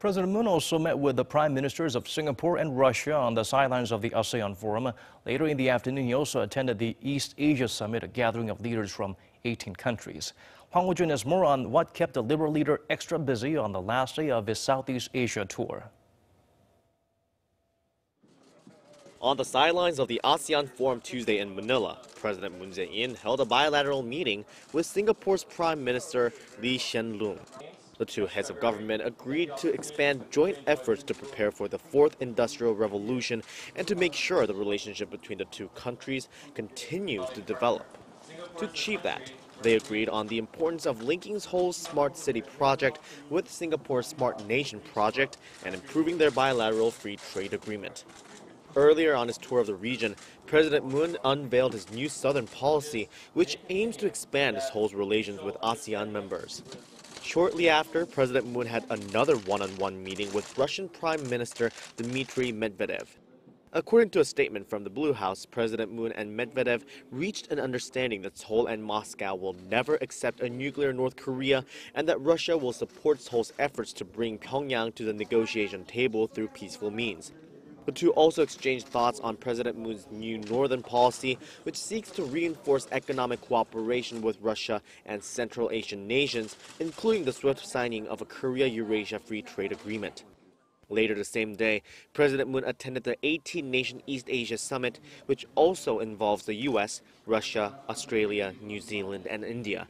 President Moon also met with the prime ministers of Singapore and Russia on the sidelines of the ASEAN Forum. Later in the afternoon, he also attended the East Asia Summit, a gathering of leaders from 18 countries. Hwang Hojun has more on what kept the Liberal leader extra busy on the last day of his Southeast Asia tour. On the sidelines of the ASEAN Forum Tuesday in Manila, President Moon Jae-in held a bilateral meeting with Singapore's Prime Minister Loong. The two heads of government agreed to expand joint efforts to prepare for the Fourth Industrial Revolution and to make sure the relationship between the two countries continues to develop. To achieve that, they agreed on the importance of linking Seoul's Smart City project with Singapore's Smart Nation project and improving their bilateral free trade agreement. Earlier on his tour of the region, President Moon unveiled his new southern policy, which aims to expand Seoul's relations with ASEAN members. Shortly after, President Moon had another one-on-one meeting with Russian Prime Minister Dmitry Medvedev. According to a statement from the Blue House, President Moon and Medvedev reached an understanding that Seoul and Moscow will never accept a nuclear North Korea and that Russia will support Seoul's efforts to bring Pyongyang to the negotiation table through peaceful means. The two also exchanged thoughts on President Moon's new northern policy, which seeks to reinforce economic cooperation with Russia and Central Asian nations, including the swift signing of a Korea-Eurasia Free Trade Agreement. Later the same day, President Moon attended the 18-nation East Asia Summit, which also involves the U.S., Russia, Australia, New Zealand, and India.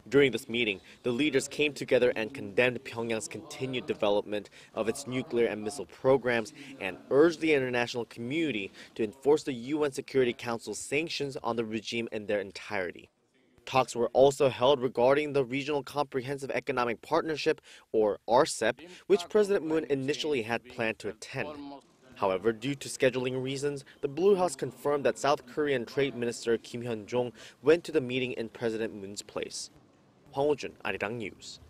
During this meeting, the leaders came together and condemned Pyongyang's continued development of its nuclear and missile programs and urged the international community to enforce the UN Security Council's sanctions on the regime in their entirety. Talks were also held regarding the Regional Comprehensive Economic Partnership, or RCEP, which President Moon initially had planned to attend. However, due to scheduling reasons, the Blue House confirmed that South Korean Trade Minister Kim Hyun-jong went to the meeting in President Moon's place. Hwang Hojun, Arirang News.